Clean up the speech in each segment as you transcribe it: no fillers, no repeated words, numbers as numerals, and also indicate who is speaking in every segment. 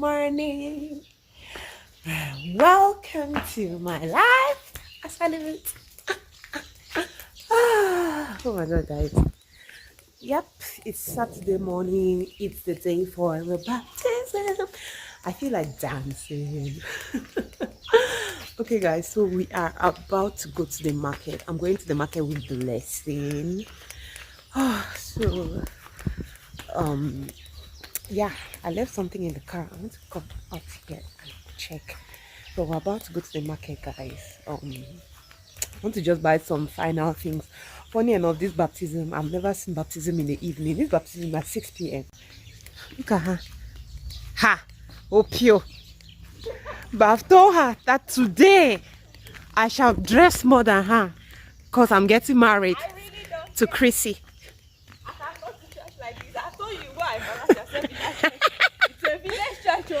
Speaker 1: morning. Welcome to my life. As I live it. Oh my god, guys. Yep, it's Saturday morning. It's the day for the baptism. I feel like dancing. Okay, guys, so we are about to go to the market. I'm going to the market with Blessing. Yeah, I left something in the car. I want to come out here and check. But we're about to go to the market, guys. I want to just buy some final things. Funny enough, this baptism, I've never seen baptism in the evening. This baptism at 6 p.m. Look at her. Ha! Oh, pure. But I've told her that today I shall dress more than her because I'm getting married to Chrissy.
Speaker 2: I cannot do church like this. I told you why embarrass yourself in that church. It's a village church,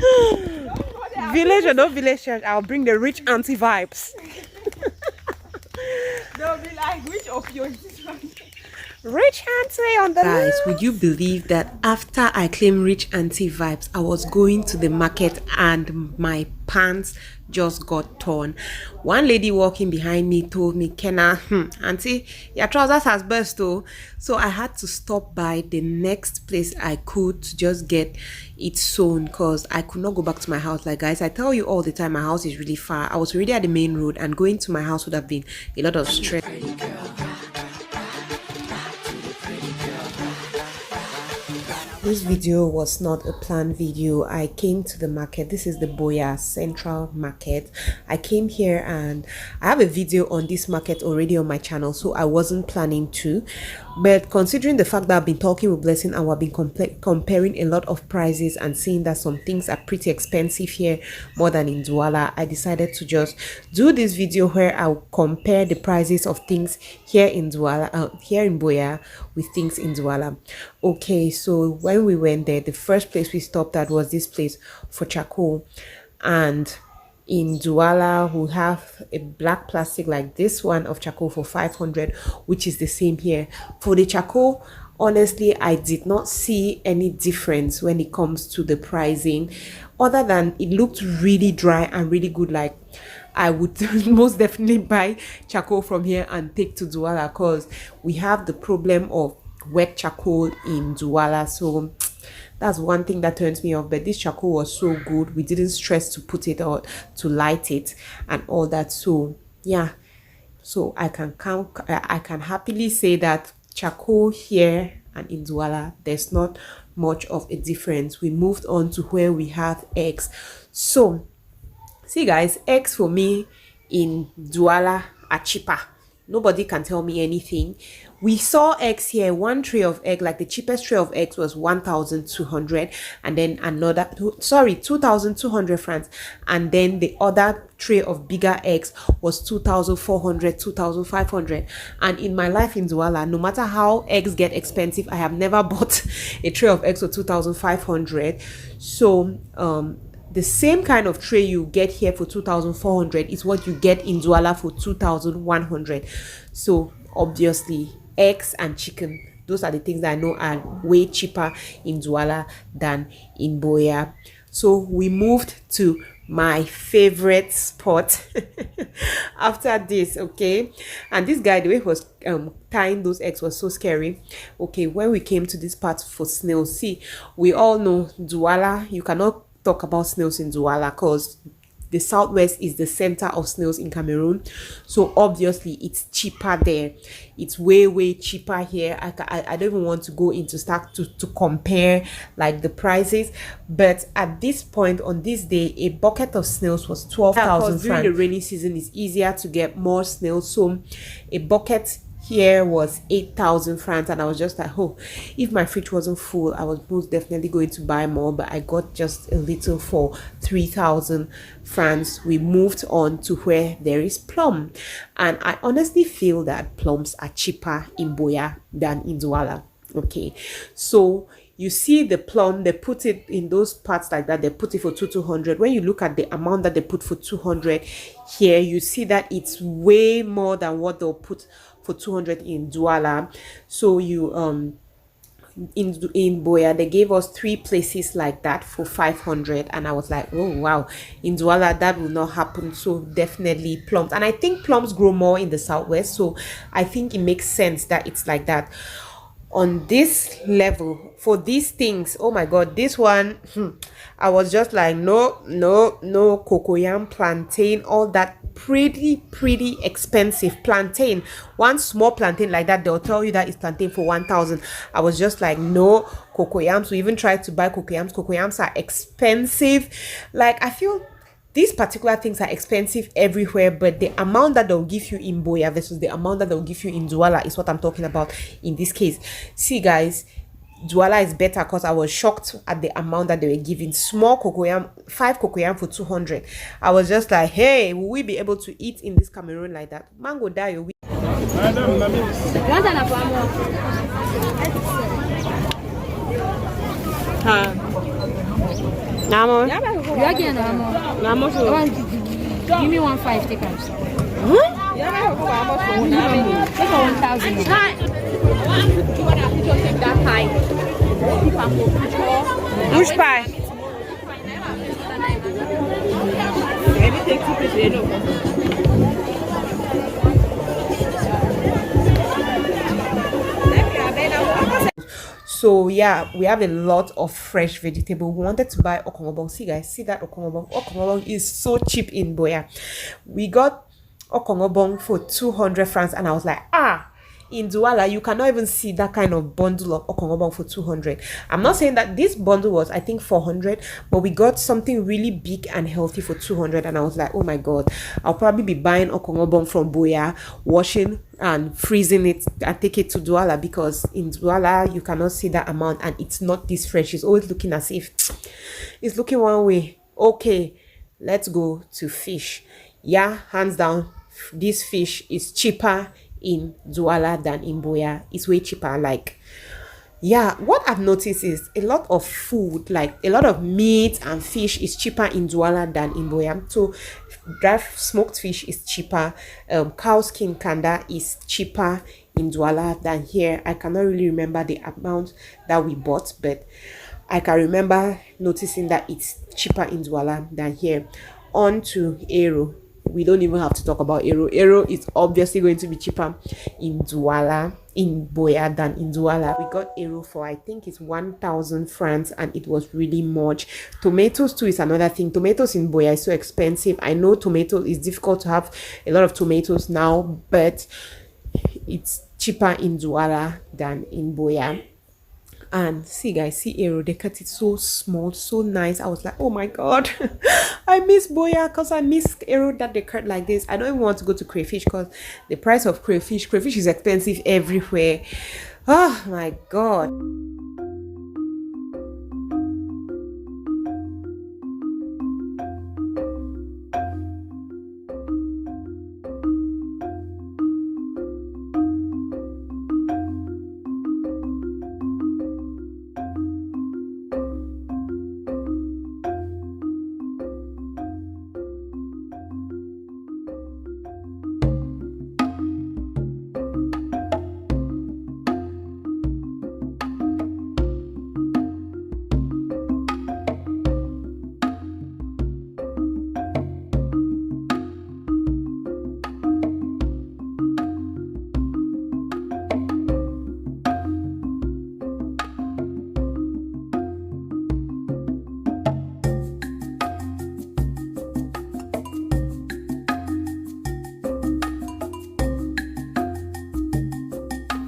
Speaker 2: oh.
Speaker 1: Village or no village church, I'll bring the rich auntie vibes.
Speaker 2: They'll be like, which of you is this one?
Speaker 1: Rich auntie on the guys, would you believe that after I claimed rich auntie vibes, I was going to the market and my pants just got torn. One lady walking behind me told me, Kenna, auntie, your trousers has burst though. So I had to stop by the next place I could to just get it sewn because I could not go back to my house. Like, guys, I tell you all the time, my house is really far. I was already at the main road and going to my house would have been a lot of stress. This video was not a planned video. I came to the market. This is the Buea Central Market. I came here and I have a video on this market already on my channel, so I wasn't planning to. But considering the fact that I've been talking with Blessing and we've been comparing a lot of prices and seeing that some things are pretty expensive here more than in Douala, I decided to just do this video where I'll compare the prices of things here in Douala, here in Buea with things in Douala. Okay, so when we went there, the first place we stopped at was this place for charcoal. And in Douala, we have a black plastic like this one of charcoal for 500, which is the same here. For the charcoal, honestly, I did not see any difference when it comes to the pricing, other than it looked really dry and really good. Like, I would most definitely buy charcoal from here and take to Douala because we have the problem of wet charcoal in Douala. So that's one thing that turns me off. But this charcoal was so good, we didn't stress to put it out, to light it and all that. So yeah, so I can happily say that charcoal here and in Douala, there's not much of a difference. We moved on to where we have eggs. So see, guys, eggs for me in Douala are cheaper. Nobody can tell me anything. We saw eggs here. One tray of egg, like the cheapest tray of eggs was 1,200, and then another, 2,200 francs, and then the other tray of bigger eggs was 2,400, 2,500. And in my life in Douala, no matter how eggs get expensive, I have never bought a tray of eggs for 2,500. So the same kind of tray you get here for 2,400 is what you get in Douala for 2,100. So obviously, eggs and chicken, those are the things that I know are way cheaper in Douala than in Buea. So we moved to my favorite spot after this. Okay, and this guy, the way he was tying those eggs was so scary. Okay, when we came to this part for snails, see, we all know Douala, you cannot talk about snails in Douala because the southwest is the center of snails in Cameroon. So obviously it's cheaper there. It's way cheaper here. I don't even want to go into start to compare like the prices, but at this point on this day, a bucket of snails was 12,000 francs. During the rainy season, it's easier to get more snails, so a bucket here was 8,000 francs, and I was just like, oh, if my fridge wasn't full, I was most definitely going to buy more, but I got just a little for 3,000 francs. We moved on to where there is Plum, and I honestly feel that plums are cheaper in Buea than in Douala. Okay, so you see the plum, they put it in those parts like that, they put it for 200. When you look at the amount that they put for 200 here, you see that it's way more than what they'll put for 200 in Douala. So you in Buea, they gave us 3 places like that for 500, and I was like, oh wow, in Douala that will not happen. So definitely plums, and I think plums grow more in the southwest, so I think it makes sense that it's like that. On this level for these things, oh my god, this one, I was just like, no, cocoyam, plantain, all that, pretty expensive plantain. One small plantain like that, they'll tell you that it's plantain for 1,000. I was just like, no, cocoyams. We even tried to buy cocoyams are expensive. Like, I feel these particular things are expensive everywhere, but the amount that they'll give you in Buea versus the amount that they'll give you in Douala is what I'm talking about in this case. See guys, Douala is better because I was shocked at the amount that they were giving. Small cocoyam, 5 cocoyam for 200. I was just like, hey, will we be able to eat in this Cameroon like that? Mango die. Namo.
Speaker 3: Give me 1.5 take out. Take 1,000.
Speaker 1: Which pie?
Speaker 2: Maybe take 2 pieces.
Speaker 1: So yeah, we have a lot of fresh vegetable. We wanted to buy okongobong. See guys, see that okongobong? Okongobong is so cheap in Buea. We got okongobong for 200 francs, and I was like, in Douala, you cannot even see that kind of bundle of okongobong for 200. I'm not saying that this bundle was, I think, 400, but we got something really big and healthy for 200, and I was like, oh my god, I'll probably be buying okongobong from Buea, washing and freezing it and take it to Douala, because in Douala you cannot see that amount and it's not this fresh. It's always looking as if it's looking one way. Okay, let's go to fish. Yeah, hands down, this fish is cheaper in Douala than in Buea. It's way cheaper. Like, yeah, what I've noticed is a lot of food, like a lot of meat and fish, is cheaper in Douala than in Buea. So dry smoked fish is cheaper. Cow skin kanda is cheaper in Douala than here. I cannot really remember the amount that we bought, but I can remember noticing that it's cheaper in Douala than here. On to Aero. We don't even have to talk about Aero. Aero is obviously going to be cheaper in Douala, in Buea, than in Douala. We got Aero for, I think it's 1,000 francs, and it was really much. Tomatoes too is another thing. Tomatoes in Buea is so expensive. I know tomato is difficult to have a lot of tomatoes now, but it's cheaper in Douala than in Buea. And see guys, see Aero, they cut it so small, so nice. I was like, oh my god, I miss Buea, because I miss Aero that they cut like this. I don't even want to go to crayfish because the price of crayfish is expensive everywhere. Oh my god.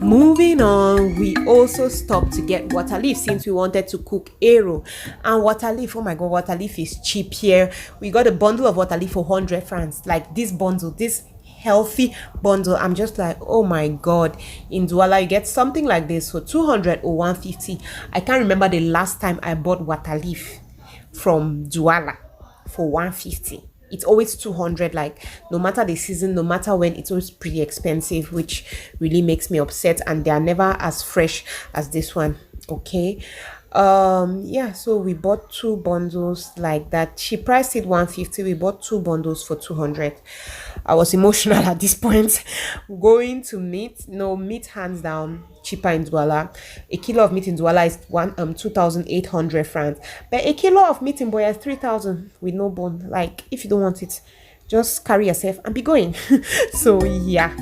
Speaker 1: Moving on, we also stopped to get water leaf since we wanted to cook Aero. And water leaf, oh my god, water leaf is cheap here. We got a bundle of water leaf for 100 francs. Like this bundle, this healthy bundle, I'm just like, oh my god. In Douala you get something like this for 200 or 150. I can't remember the last time I bought water leaf from Douala for 150. It's always 200, like no matter the season, no matter when, it's always pretty expensive, which really makes me upset, and they are never as fresh as this one. Okay, Yeah, so we bought two bundles like that. She priced it 150. We bought two bundles for 200. I was emotional at this point. Going to meat, no meat, hands down cheaper in Douala. A kilo of meat in Douala is 2,800 francs, but a kilo of meat in Buea is 3,000 with no bone. Like, if you don't want it, just carry yourself and be going. So yeah.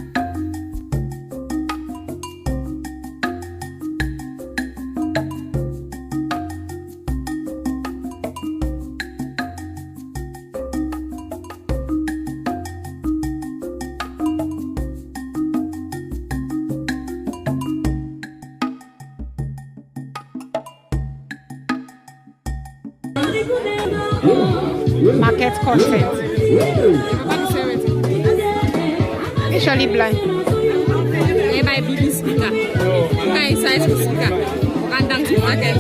Speaker 3: Market content. Usually blind. Everybody be speaker. Guy size speaker. Random to market.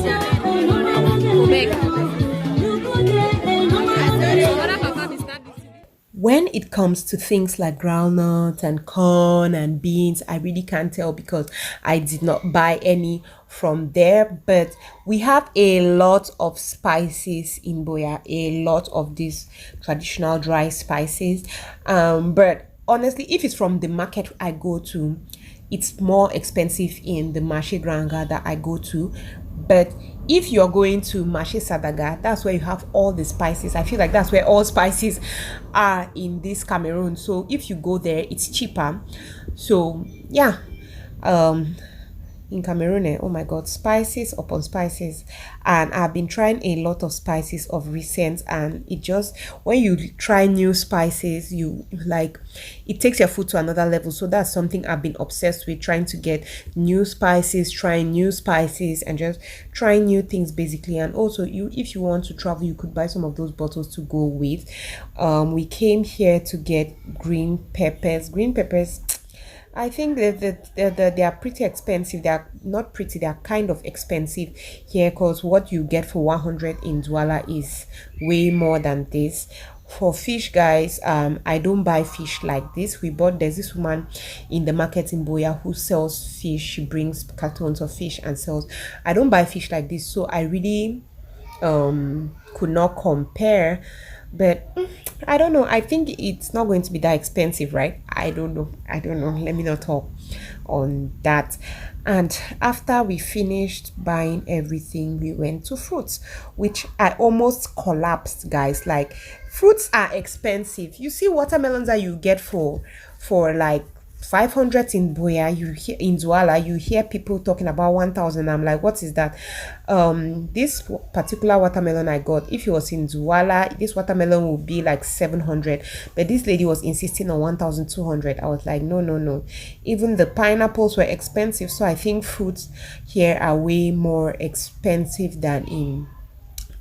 Speaker 1: When it comes to things like groundnut and corn and beans, I really can't tell because I did not buy any from there. But we have a lot of spices in Buea, a lot of these traditional dry spices. But honestly, if it's from the market I go to, it's more expensive in the marché granga that I go to. But if you're going to marché Sadaga, that's where you have all the spices. I feel like that's where all spices are in this Cameroon. So if you go there, it's cheaper. So yeah, in Cameroon, oh my god, spices upon spices. And I've been trying a lot of spices of recent, and it just, when you try new spices, you like, it takes your food to another level. So that's something I've been obsessed with, trying to get new spices, trying new spices, and just trying new things basically. And also, if you want to travel, you could buy some of those bottles to go with. We came here to get green peppers. I think that they are pretty expensive. They are not pretty, they are kind of expensive here, because what you get for 100 in Douala is way more than this. For fish, guys, I don't buy fish like this. There's this woman in the market in Buea who sells fish. She brings cartons of fish and sells. I don't buy fish like this, so I really could not compare. But I don't know, I think it's not going to be that expensive, right? I don't know, let me not talk on that. And after we finished buying everything, we went to fruits, which I almost collapsed, guys. Like, fruits are expensive. You see watermelons that you get for like 500 in Buea, in Douala, you hear people talking about 1,000. I'm like, what is that? This particular watermelon I got, if it was in Douala, this watermelon would be like 700, but this lady was insisting on 1,200. I was like, no. Even the pineapples were expensive. So I think fruits here are way more expensive than in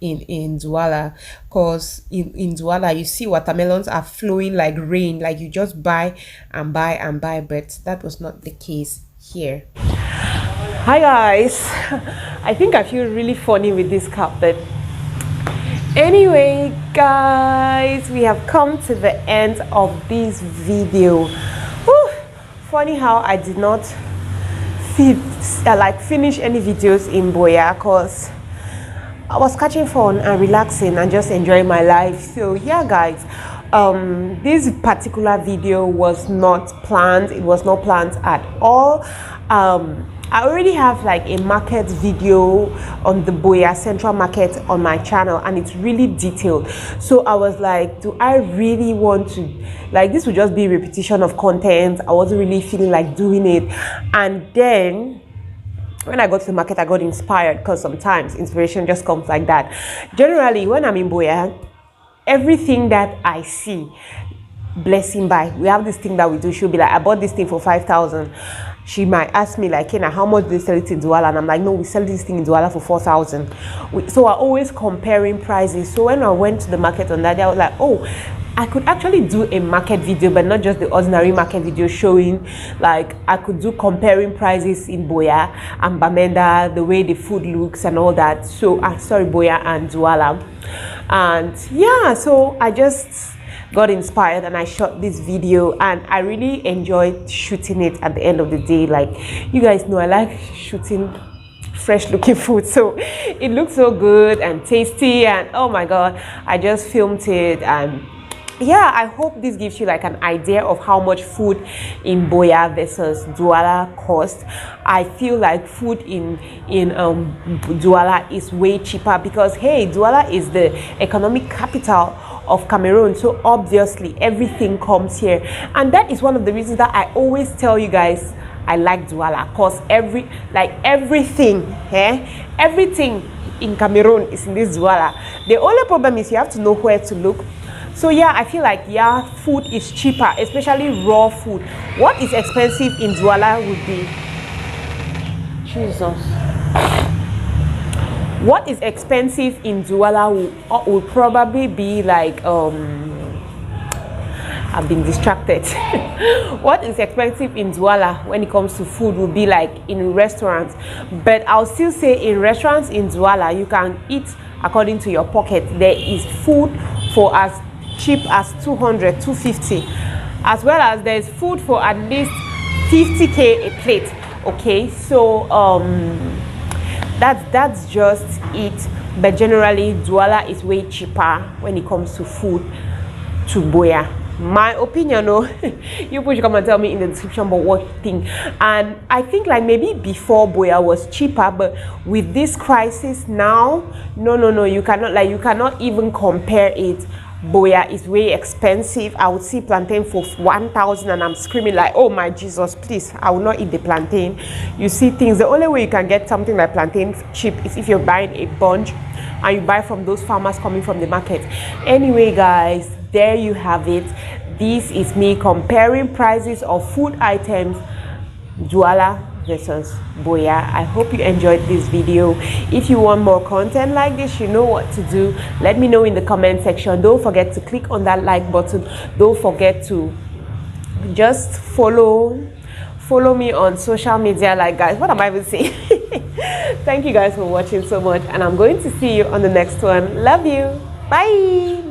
Speaker 1: Douala, because in Douala you see watermelons are flowing like rain, like you just buy and buy and buy, but that was not the case here. Hi guys, I think I feel really funny with this cap, but anyway guys, we have come to the end of this video. Whew, funny how I did not finish any videos in Buea, because I was catching fun and relaxing and just enjoying my life. So yeah guys, this particular video was not planned. It was not planned at all. I already have like a market video on the Buea Central Market on my channel, and it's really detailed. So I was like, do I really want to, like, this would just be repetition of content. I wasn't really feeling like doing it. And then when I got to the market, I got inspired, because sometimes inspiration just comes like that. Generally, when I'm in Buea, everything that I see, blessing by, we have this thing that we do. She'll be like, I bought this thing for 5,000. She might ask me like, Kena, how much do they sell it in Douala? And I'm like, no, we sell this thing in Douala for 4,000. So we're always comparing prices. So when I went to the market on that day, I was like, oh, I could actually do a market video, but not just the ordinary market video showing, like, I could do comparing prices in Buea and Bamenda, the way the food looks and all that. So Buea and Douala. And yeah, so I just got inspired and I shot this video, and I really enjoyed shooting it at the end of the day. Like, you guys know I like shooting fresh looking food. So it looks so good and tasty, and oh my god, I just filmed it. And yeah, I hope this gives you like an idea of how much food in Buea versus Douala cost. I feel like food in Douala is way cheaper because hey, Douala is the economic capital of Cameroon, so obviously everything comes here, and that is one of the reasons that I always tell you guys I like Douala, cause everything in Cameroon is in this Douala. The only problem is you have to know where to look. So yeah, I feel like yeah, food is cheaper, especially raw food. What is expensive in Douala would be Jesus. What is expensive in Douala will probably be like I've been distracted. What is expensive in Douala when it comes to food will be like in restaurants, but I'll still say in restaurants in Douala you can eat according to your pocket. There is food for as cheap as 200, 250, as well as there's food for at least 50k a plate. Okay, so that's just it. But generally Douala is way cheaper when it comes to food to Buea. My opinion, no. You push come and tell me in the description about what you think. And I think like maybe before Buea was cheaper, but with this crisis now, no, you cannot even compare it. Buea is way expensive. I would see plantain for 1,000 and I'm screaming like, oh my Jesus, please, I will not eat the plantain. You see things, the only way you can get something like plantain cheap is if you're buying a bunch and you buy from those farmers coming from the market. Anyway guys, there you have it. This is me comparing prices of food items Douala versus Buea. I hope you enjoyed this video. If you want more content like this, you know what to do. Let me know in the comment section. Don't forget to click on that like button. Don't forget to just follow me on social media. Like guys, what am I even saying? Thank you guys for watching so much, and I'm going to see you on the next one. Love you. Bye.